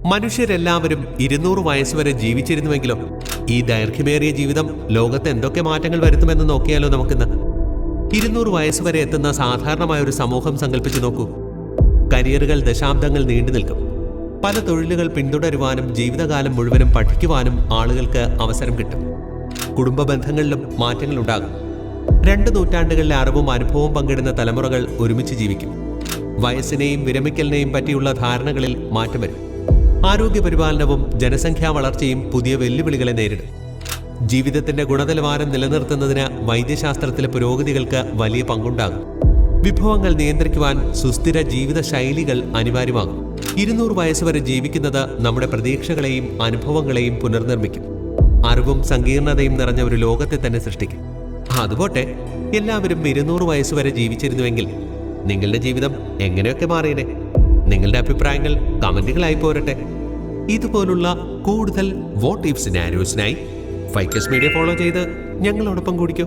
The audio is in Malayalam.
മനുഷ്യരെല്ലാവരും 200 വയസ്സുവരെ ജീവിച്ചിരുന്നുവെങ്കിലോ ഈ ദൈർഘ്യമേറിയ ജീവിതം ലോകത്ത് എന്തൊക്കെ മാറ്റങ്ങൾ വരുത്തുമെന്ന് നോക്കിയാലോ നമുക്കിന്ന്. 200 വയസ്സുവരെ എത്തുന്ന സാധാരണമായ ഒരു സമൂഹം സങ്കല്പിച്ചു നോക്കൂ. കരിയറുകൾ ദശാബ്ദങ്ങൾ നീണ്ടു നിൽക്കും. പല തൊഴിലുകൾ പിന്തുടരുവാനും ജീവിതകാലം മുഴുവനും പഠിക്കുവാനും ആളുകൾക്ക് അവസരം കിട്ടും. കുടുംബ ബന്ധങ്ങളിലും മാറ്റങ്ങളുണ്ടാകും. 2 നൂറ്റാണ്ടുകളിലെ അറിവും അനുഭവവും പങ്കിടുന്ന തലമുറകൾ ഒരുമിച്ച് ജീവിക്കും. വയസ്സിനെയും വിരമിക്കലിനെയും പറ്റിയുള്ള ധാരണകളിൽ മാറ്റം വരും. ആരോഗ്യപരിപാലനവും ജനസംഖ്യാ വളർച്ചയും പുതിയ വെല്ലുവിളികളെ നേരിടും. ജീവിതത്തിന്റെ ഗുണനിലവാരം നിലനിർത്തുന്നതിന് വൈദ്യശാസ്ത്രത്തിലെ പുരോഗതികൾക്ക് വലിയ പങ്കുണ്ടാകും. വിഭവങ്ങൾ നിയന്ത്രിക്കുവാൻ സുസ്ഥിര ജീവിത ശൈലികൾ അനിവാര്യമാകും. 200 വയസ്സുവരെ ജീവിക്കുന്നത് നമ്മുടെ പ്രതീക്ഷകളെയും അനുഭവങ്ങളെയും പുനർനിർമ്മിക്കും. അറിവും സങ്കീർണതയും നിറഞ്ഞ ഒരു ലോകത്തെ തന്നെ സൃഷ്ടിക്കും. അതുപോട്ടെ, എല്ലാവരും 200 വയസ്സുവരെ ജീവിച്ചിരുന്നുവെങ്കിൽ നിങ്ങളുടെ ജീവിതം എങ്ങനെയൊക്കെ മാറിയനെ? നിങ്ങളുടെ അഭിപ്രായങ്ങൾ കമന്റുകളായി പോരട്ടെ. ഇതുപോലുള്ള കൂടുതൽ വാട്ട് ഇഫ് സിനാരിയോസിനായി ഫൈക്കസ് മീഡിയ ഫോളോ ചെയ്ത് ഞങ്ങളോടൊപ്പം കൂടിക്കോ.